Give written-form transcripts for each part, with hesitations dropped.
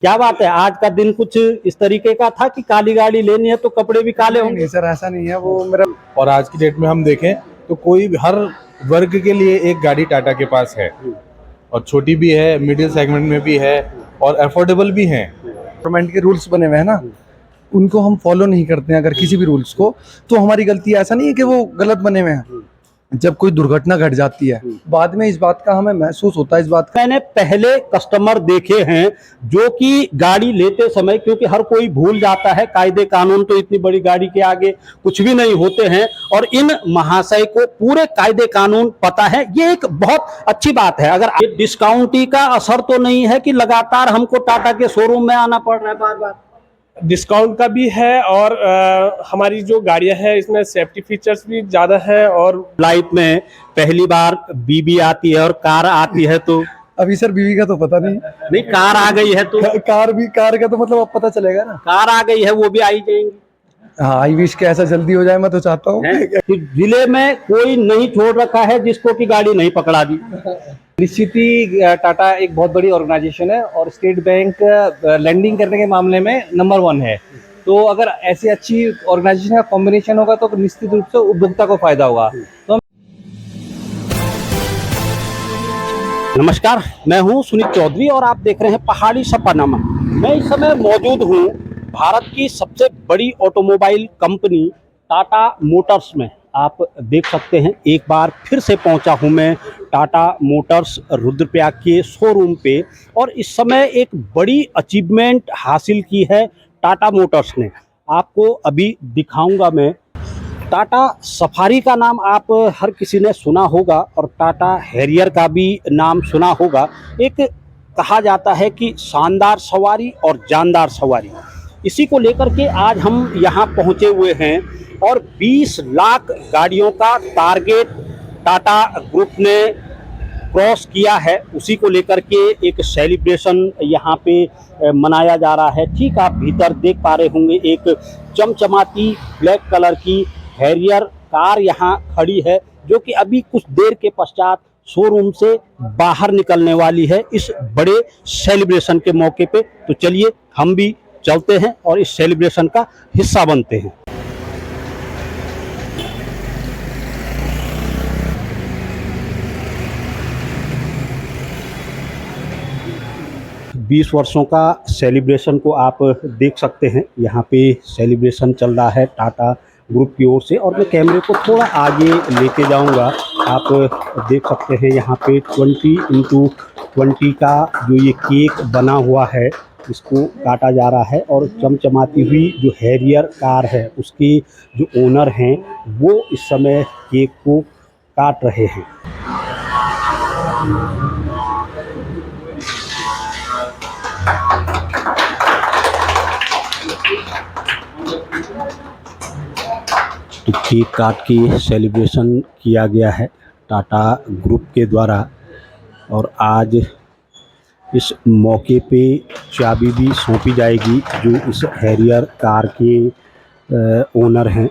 क्या बात है, आज का दिन कुछ इस तरीके का था कि काली गाड़ी लेनी है तो कपड़े भी काले होंगे। नहीं सर, ऐसा नहीं है। वो मेरा और आज की डेट में हम देखें तो कोई भी हर वर्ग के लिए एक गाड़ी टाटा के पास है, और छोटी भी है, मिडिल सेगमेंट में भी है, और अफोर्डेबल भी है। गवर्नमेंट के रूल्स बने हुए हैं ना, उनको हम फॉलो नहीं करते हैं अगर किसी भी रूल्स को, तो हमारी गलती। ऐसा नहीं है कि वो गलत बने हुए हैं। जब कोई दुर्घटना घट जाती है बाद में इस बात का हमें महसूस होता है। इस बात का मैंने पहले कस्टमर देखे हैं जो कि गाड़ी लेते समय, क्योंकि हर कोई भूल जाता है, कायदे कानून तो इतनी बड़ी गाड़ी के आगे कुछ भी नहीं होते हैं, और इन महाशय को पूरे कायदे कानून पता है। ये एक बहुत अच्छी बात है। अगर डिस्काउंटी का असर तो नहीं है कि लगातार हमको टाटा के शोरूम में आना पड़ रहा है बार बार। डिस्काउंट का भी है, और हमारी जो गाड़ियां हैं इसमें सेफ्टी फीचर्स भी ज़्यादा है। और लाइफ में पहली बार बीबी आती है और कार आती है, तो अभी सर बीवी का तो पता नहीं कार आ गई है तो कार का तो मतलब अब पता चलेगा ना। कार आ गई है, वो भी आई जाएंगी। हाँ, आई विश के ऐसा जल्दी हो जाए, मैं तो चाहता हूँ। कि जिले में कोई नहीं छोड़ रखा है जिसको की गाड़ी नहीं पकड़ा दी। निश्चित ही टाटा एक बहुत बड़ी ऑर्गेनाइजेशन है और स्टेट बैंक लैंडिंग करने के मामले में नंबर 1 है। तो अगर ऐसी अच्छी ऑर्गेनाइजेशन का कॉम्बिनेशन होगा तो निश्चित रूप से उपभोक्ता को फायदा होगा। तो नमस्कार, मैं हूं सुनीत चौधरी और आप देख रहे हैं पहाड़ी सफरनामा। मैं इस समय मौजूद हूं भारत की सबसे बड़ी ऑटोमोबाइल कंपनी टाटा मोटर्स में। आप देख सकते हैं, एक बार फिर से पहुंचा हूं मैं टाटा मोटर्स रुद्रप्रयाग के शोरूम पे, और इस समय एक बड़ी अचीवमेंट हासिल की है टाटा मोटर्स ने। आपको अभी दिखाऊंगा मैं। टाटा सफारी का नाम आप हर किसी ने सुना होगा, और टाटा हैरियर का भी नाम सुना होगा। एक कहा जाता है कि शानदार सवारी और जानदार सवारी, इसी को लेकर के आज हम यहाँ पहुँचे हुए हैं। और 20 लाख गाड़ियों का टारगेट टाटा ग्रुप ने क्रॉस किया है, उसी को लेकर के एक सेलिब्रेशन यहाँ पे मनाया जा रहा है। ठीक आप भीतर देख पा रहे होंगे, एक चमचमाती ब्लैक कलर की हैरियर कार यहाँ खड़ी है, जो कि अभी कुछ देर के पश्चात शोरूम से बाहर निकलने वाली है इस बड़े सेलिब्रेशन के मौके पे। तो चलिए हम भी चलते हैं और इस सेलिब्रेशन का हिस्सा बनते हैं। बीस वर्षों का सेलिब्रेशन को आप देख सकते हैं। यहाँ पे सेलिब्रेशन चल रहा है टाटा ग्रुप की ओर से, और मैं कैमरे को थोड़ा आगे लेके जाऊंगा। आप देख सकते हैं यहाँ पे 20x20 का जो ये केक बना हुआ है, इसको काटा जा रहा है। और चमचमाती हुई जो हैरियर कार है, उसके जो ओनर हैं वो इस समय केक को काट रहे हैं। तो केक काट के सेलिब्रेशन किया गया है टाटा ग्रुप के द्वारा, और आज इस मौके पे चाबी भी सौंपी जाएगी जो इस हैरियर कार के ओनर हैं।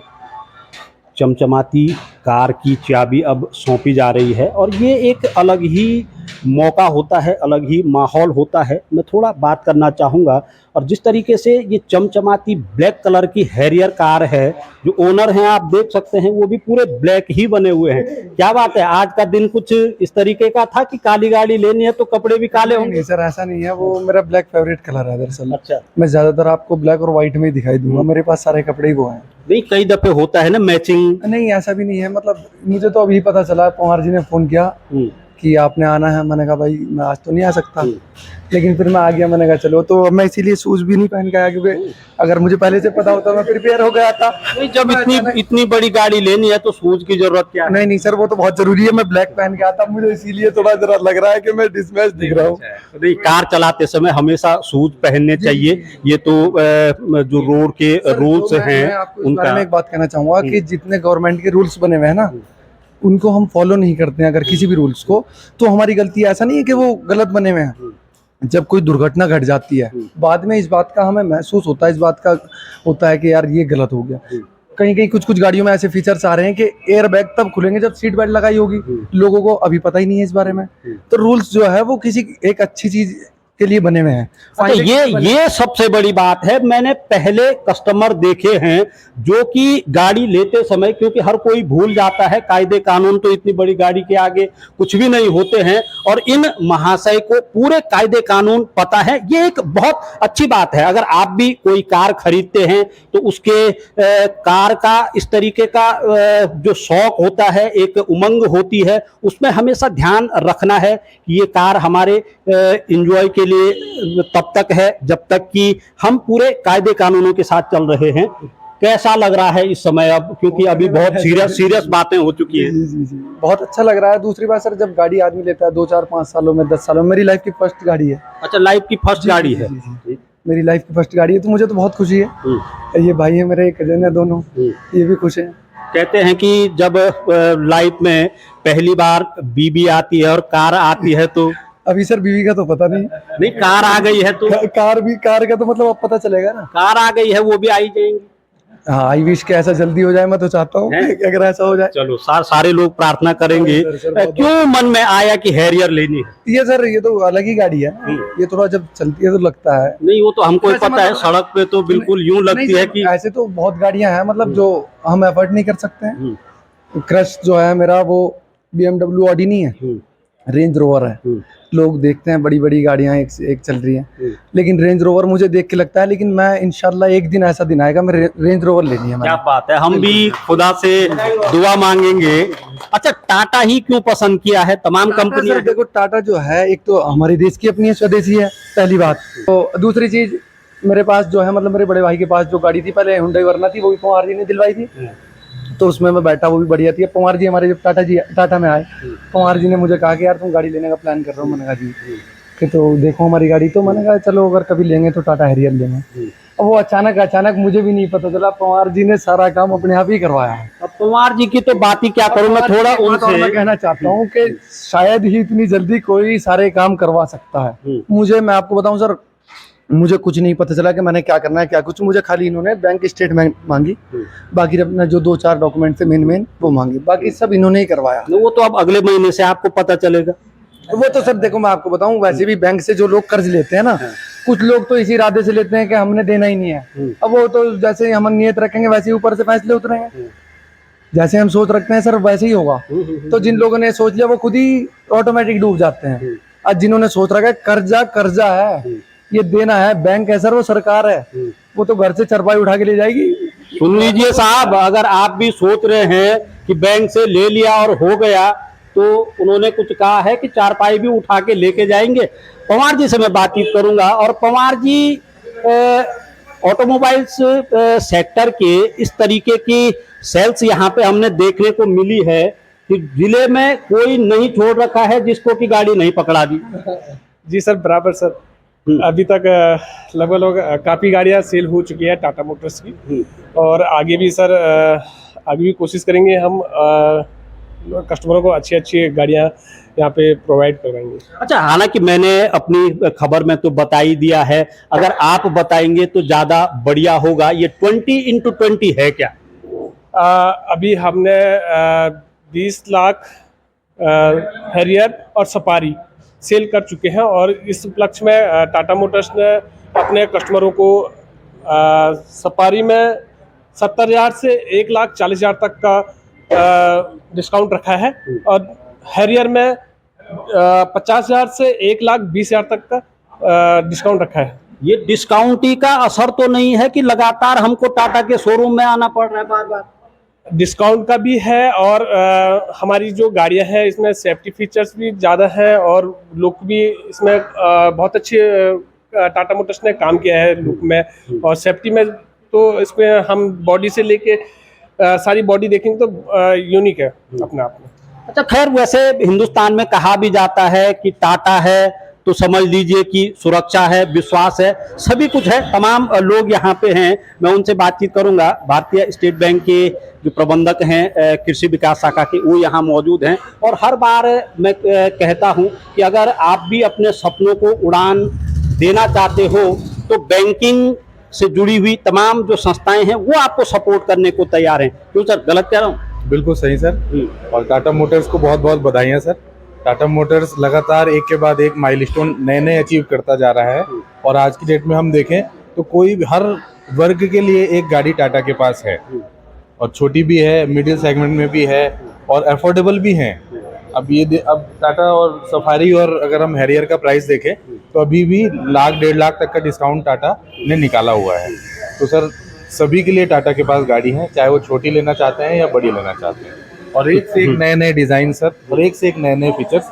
चमचमाती कार की चाबी अब सौंपी जा रही है, और ये एक अलग ही मौका होता है, अलग ही माहौल होता है। मैं थोड़ा बात करना चाहूँगा, और जिस तरीके से ये चमचमाती ब्लैक कलर की हैरियर कार है, जो ओनर हैं आप देख सकते हैं, वो भी पूरे ब्लैक ही बने हुए हैं। क्या बात है, आज का दिन कुछ इस तरीके का था कि काली गाड़ी लेनी है तो कपड़े भी काले होंगे। नहीं सर, ऐसा नहीं है। वो मेरा ब्लैक फेवरेट कलर है दरअसल। अच्छा, मैं ज्यादातर आपको ब्लैक और व्हाइट में ही दिखाई दूंगा। मेरे पास सारे कपड़े ही वो हैं। नहीं, कई दफे होता है ना मैचिंग। नहीं, ऐसा भी नहीं है। मतलब मुझे तो अभी पता चला, पवार जी ने फोन किया कि आपने आना है। मैंने कहा भाई मैं आज तो नहीं आ सकता, लेकिन फिर मैं आ गया। मैंने कहा चलो, तो अब मैं इसीलिए शूज भी नहीं पहन के आया, क्योंकि अगर मुझे पहले से पता होता मैं प्रिपेयर हो गया था। जब इतनी बड़ी गाड़ी लेनी है तो शूज की जरूरत क्या है? नहीं सर, वो तो बहुत जरूरी है। मैं ब्लैक पहन के आता, मुझे इसीलिए थोड़ा जरा लग रहा है कि मैं डिसमैच दिख रहा हूँ। नहीं, कार चलाते समय हमेशा शूज पहनने चाहिए। ये तो जो रोड के रूल्स हैं उनका। मैं एक बात कहना चाहूंगा कि जितने गवर्नमेंट के रूल्स बने हुए हैं ना, उनको हम फॉलो नहीं करते हैं अगर किसी भी रूल्स को, तो हमारी गलती। ऐसा नहीं है कि वो गलत बने हुए हैं। जब कोई दुर्घटना घट जाती है बाद में इस बात का हमें महसूस होता है। इस बात का होता है कि यार ये गलत हो गया। कहीं कहीं कुछ गाड़ियों में ऐसे फीचर्स आ रहे हैं कि एयर बैग तब खुलेंगे जब सीट बेल्ट लगाई होगी। लोगों को अभी पता ही नहीं है इस बारे में। तो रूल्स जो है वो किसी एक अच्छी चीज के लिए बने हुए हैं। अच्छा, फायदे के लिए बने- ये सबसे बड़ी बात है। मैंने पहले कस्टमर देखे हैं जो कि गाड़ी लेते समय, क्योंकि हर कोई भूल जाता है, कायदे कानून तो इतनी बड़ी गाड़ी के आगे कुछ भी नहीं होते हैं, और इन महाशय को पूरे कायदे कानून पता है। ये एक बहुत अच्छी बात है। अगर आप भी कोई कार खरीदते हैं तो उसके कार का इस तरीके का जो शौक होता है, एक उमंग होती है, उसमें हमेशा ध्यान रखना है कि ये कार हमारे एंजॉय के लिए तब तक है जब तक कि हम पूरे कायदे कानूनों के साथ चल रहे हैं। कैसा लग रहा है इस समय अब, क्योंकि अभी बहुत सीरियस बातें हो चुकी हैं। जी बहुत अच्छा लग रहा है। दूसरी बात सर, जब गाड़ी आदमी लेता है 2 4 5 सालों में, 10 सालों में, मेरी लाइफ की फर्स्ट गाड़ी है। अच्छा, लाइफ की फर्स्ट गाड़ी है। जी। मेरी लाइफ की फर्स्ट गाड़ी है, तो मुझे तो बहुत खुशी है। ये भाई है मेरे, कजन है दोनों, ये भी खुश है। कहते हैं कि जब लाइफ में पहली बार बीबी आती है और कार आती है तो अभी सर बीवी का तो पता नहीं, कार आ गई है तो कार का तो मतलब अब पता चलेगा ना। कार आ गई है, वो भी आई जाएंगी। हाँ, आई विश के ऐसा जल्दी हो जाए, मैं तो चाहता हूँ कि अगर ऐसा हो जाए। चलो, सारे लोग प्रार्थना करेंगे। सर, क्यों मन में आया कि हैरियर लेनी है? ये सर, ये तो अलग ही गाड़ी है। ये थोड़ा जब चलती है तो लगता है। नहीं, वो तो हमको ही वैसे पता है, मतलब- सड़क पे तो बिल्कुल यूं लगती नहीं है सर, कि ऐसे तो बहुत गाड़ियां हैं, मतलब जो हम एफर्ट नहीं कर सकते हैं। क्रश जो है मेरा, वो BMW ऑडी नहीं है, रेंज रोवर है। लोग देखते हैं बड़ी बड़ी गाड़ियां एक से एक चल रही हैं, लेकिन रेंज रोवर मुझे देख के लगता है, लेकिन मैं इंशाल्लाह एक दिन ऐसा दिन आएगा, मैं रेंज रोवर लेनी है क्या मैंने। बात है, हम भी खुदा से दुआ मांगेंगे। अच्छा, टाटा ही क्यों पसंद किया है? तमाम टाटा कंपनियां सर, देखो टाटा जो है, एक तो हमारे देश की अपनी है, स्वदेशी है, पहली बात। तो दूसरी चीज, मेरे पास जो है, मतलब मेरे बड़े भाई के पास जो गाड़ी थी पहले, हुंडई वरना थी, वो भी पवार जी ने दिलवाई थी, तो उसमें मैं बैठा, वो भी बढ़िया थी। पवार जी हमारे जब टाटा में आए, पवार जी ने मुझे कहा कि यार तुम गाड़ी लेने का प्लान कर रहे हो। मैंने कहा जी, कि तो देखो हमारी गाड़ी, तो मैंने कहा चलो अगर कभी लेंगे तो टाटा हैरियर लेंगे। अब वो अचानक मुझे भी नहीं पता चला, पवार जी ने सारा काम अपने आप ही करवाया है। अब पवार जी की तो बात ही क्या करूं मैं, थोड़ा और मैं उनसे कहना चाहता हूँ कि शायद ही इतनी जल्दी कोई सारे काम करवा सकता है। मुझे, मैं आपको बताऊं सर, मुझे कुछ नहीं पता चला कि मैंने क्या करना है, क्या कुछ। मुझे खाली इन्होंने बैंक स्टेटमेंट मांगी, बाकी अपना जो 2 4 डॉक्यूमेंट थे मेन वो मांगे, बाकी सब इन्होंने ही करवाया। वो तो अब अगले महीने से आपको पता चलेगा। वो तो सर देखो, मैं आपको बताऊं, वैसे भी बैंक से जो लोग कर्ज लेते हैं ना, कुछ लोग तो इसी इरादे से लेते हैं कि हमने देना ही नहीं है। अब वो तो जैसे ही हम नियत रखेंगे वैसे ही ऊपर से फैसले उतरेंगे। जैसे हम सोच रखते हैं सर, वैसे ही होगा। तो जिन लोगों ने सोच लिया वो खुद ही ऑटोमेटिक डूब जाते हैं। आज जिन्होंने सोच रखा है कर्जा है, ये देना है, बैंक है सर, वो सरकार है, वो तो घर से चरपाई उठा के ले जाएगी। सुन लीजिए साहब, अगर आप भी सोच रहे हैं कि बैंक से ले लिया और हो गया, तो उन्होंने कुछ कहा है कि चारपाई भी उठा के लेके जाएंगे। पवार जी से मैं बातचीत करूंगा। और पवार जी, ऑटोमोबाइल्स सेक्टर के इस तरीके की सेल्स यहाँ पे हमने देखने को मिली है कि जिले में कोई नहीं छोड़ रखा है जिसको कि गाड़ी नहीं पकड़ा दी। जी सर, बराबर सर। अभी तक लगभग काफ़ी गाड़ियाँ सेल हो चुकी है टाटा मोटर्स की, और आगे भी सर आगे भी कोशिश करेंगे हम कस्टमरों को अच्छी गाड़ियाँ यहाँ पे प्रोवाइड करवाएंगे। अच्छा, हालांकि मैंने अपनी खबर में तो बता ही दिया है, अगर आप बताएंगे तो ज़्यादा बढ़िया होगा। ये 20x20 है क्या? अभी हमने 20 लाख हैरियर और सफारी सेल कर चुके हैं, और इस उपलक्ष्य में टाटा मोटर्स ने अपने कस्टमरों को सफारी में 70,000 से 1,40,000 तक का डिस्काउंट रखा है, और हैरियर में 50,000 से 1,20,000 तक का डिस्काउंट रखा है। ये डिस्काउंट ही का असर तो नहीं है कि लगातार हमको टाटा के शोरूम में आना पड़ रहा है बार बार? डिस्काउंट का भी है, और हमारी जो गाड़ियां हैं इसमें सेफ्टी फीचर्स भी ज़्यादा हैं, और लुक भी इसमें बहुत अच्छी टाटा मोटर्स ने काम किया है लुक में और सेफ्टी में। तो इसमें हम बॉडी से लेके सारी बॉडी देखेंगे तो यूनिक है अपने आप में। अच्छा, खैर वैसे हिंदुस्तान में कहा भी जाता है कि टाटा है तो समझ लीजिए कि सुरक्षा है, विश्वास है, सभी कुछ है। तमाम लोग यहाँ पे हैं, मैं उनसे बातचीत करूंगा। भारतीय स्टेट बैंक के जो प्रबंधक हैं कृषि विकास शाखा के, वो यहाँ मौजूद हैं। और हर बार मैं कहता हूँ कि अगर आप भी अपने सपनों को उड़ान देना चाहते हो तो बैंकिंग से जुड़ी हुई तमाम जो संस्थाएं हैं वो आपको सपोर्ट करने को तैयार हैं। क्यों सर, गलत कह रहा हूँ? बिल्कुल सही सर। और टाटा मोटर्स को बहुत बहुत बधाइयाँ सर, टाटा मोटर्स लगातार एक के बाद एक माइलस्टोन नए नए अचीव करता जा रहा है और आज की डेट में हम देखें तो कोई भी हर वर्ग के लिए एक गाड़ी टाटा के पास है और छोटी भी है, मिडिल सेगमेंट में भी है और अफोर्डेबल भी हैं। अब अब टाटा और सफारी और अगर हम हैरियर का प्राइस देखें तो अभी भी 1,00,000-1,50,000 तक का डिस्काउंट टाटा ने निकाला हुआ है। तो सर सभी के लिए टाटा के पास गाड़ी है, चाहे वो छोटी लेना चाहते हैं या बड़ी लेना चाहते हैं। और एक से एक नए नए डिज़ाइन सर और एक से एक नए नए फीचर्स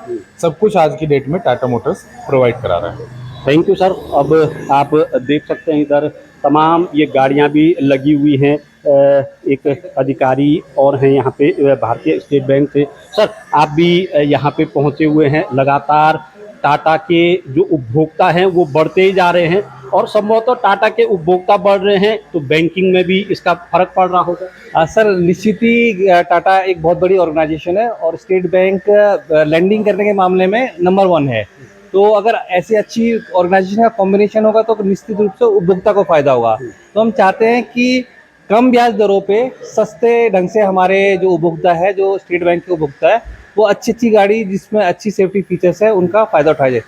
सब कुछ आज की डेट में टाटा मोटर्स प्रोवाइड करा रहा है। Thank you sir. अब आप देख सकते हैं इधर तमाम ये गाड़ियां भी लगी हुई हैं। एक अधिकारी और हैं यहाँ पे भारतीय स्टेट बैंक से। सर आप भी यहाँ पे पहुँचे हुए हैं। लगातार टाटा के जो उपभोक्ता हैं वो बढ़ते ही जा रहे हैं और संभवतः टाटा के उपभोक्ता बढ़ रहे हैं तो बैंकिंग में भी इसका फर्क पड़ रहा होगा। सर निश्चित ही टाटा एक बहुत बड़ी ऑर्गेनाइजेशन है और स्टेट बैंक लैंडिंग करने के मामले में नंबर 1 है। तो अगर ऐसी अच्छी ऑर्गेनाइजेशन का कॉम्बिनेशन होगा तो निश्चित रूप से उपभोक्ता को फायदा होगा। तो हम चाहते हैं कि कम ब्याज दरों पे सस्ते ढंग से हमारे जो उपभोक्ता है, जो स्टेट बैंक के उपभोक्ता है, वो अच्छी गाड़ी जिसमें अच्छी सेफ्टी फीचर्स है उनका फायदा उठाया जाए।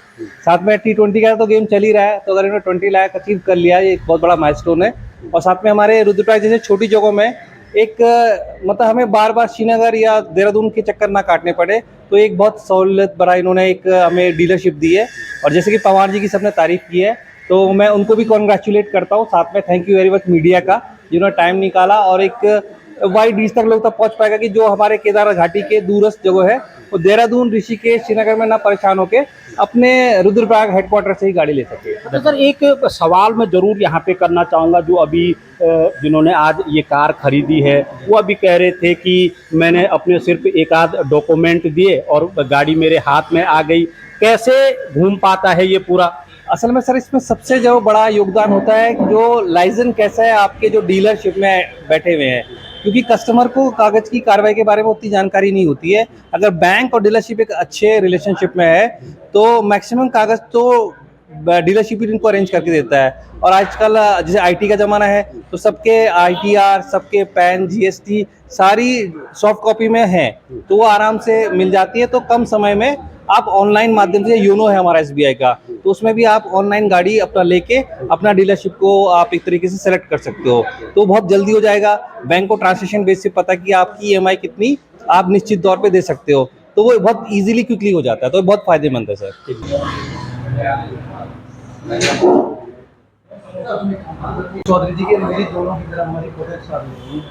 साथ में T20 का तो गेम चल ही रहा है, तो अगर इन्होंने 20 लाख अचीव कर लिया ये एक बहुत बड़ा माइलस्टोन है। और साथ में हमारे रुद्रप्रयाग जैसे छोटी जगहों में एक मतलब हमें बार बार श्रीनगर या देहरादून के चक्कर ना काटने पड़े, तो एक बहुत सहूलियत भरा इन्होंने एक हमें डीलरशिप दी है। और जैसे कि पवार जी की सबने तारीफ की है तो मैं उनको भी कॉन्ग्रेचुलेट करता हूँ। साथ में thank you very much media का जिन्होंने टाइम निकाला और एक वाइड रीच तक लोग तक पहुँच पाएगा कि जो हमारे केदार घाटी के दूरस्थ जगह है वो देहरादून, ऋषिकेश, श्रीनगर में ना परेशान होके अपने रुद्रप्रयाग हेडक्वार्टर से ही गाड़ी ले सके। तो सर एक सवाल मैं ज़रूर यहाँ पे करना चाहूँगा। जो अभी जिन्होंने आज ये कार खरीदी है वो अभी कह रहे थे कि मैंने अपने सिर्फ एक आध डॉक्यूमेंट दिए और गाड़ी मेरे हाथ में आ गई। कैसे घूम पाता है ये पूरा? असल में सर इसमें सबसे जो बड़ा योगदान होता है जो लाइसेंस कैसा है आपके जो डीलरशिप में बैठे हुए हैं, क्योंकि कस्टमर को कागज की कार्रवाई के बारे में उतनी जानकारी नहीं होती है। अगर बैंक और डीलरशिप एक अच्छे रिलेशनशिप में है तो मैक्सिमम कागज तो डीलरशिप ही इनको अरेंज करके देता है। और आजकल जैसे आईटी का ज़माना है तो सबके आईटीआर, सबके पैन, जीएसटी सारी सॉफ्ट कॉपी में है, तो वो आराम से मिल जाती है। तो कम समय में आप ऑनलाइन माध्यम से, योनो है हमारा एसबीआई का, तो उसमें भी आप ऑनलाइन गाड़ी अपना लेके अपना डीलरशिप को आप एक तरीके से सेलेक्ट कर सकते हो, तो बहुत जल्दी हो जाएगा। बैंक को ट्रांसलेशन बेस से पता कि आपकी ईएमआई कितनी आप निश्चित तौर पे दे सकते हो, तो वो बहुत इजीली क्विकली हो जाता है, तो बहुत फायदेमंद है सर। चौधरी जी के दोनों की तरह हमारी प्रोजेक्ट्स आ रही हैं।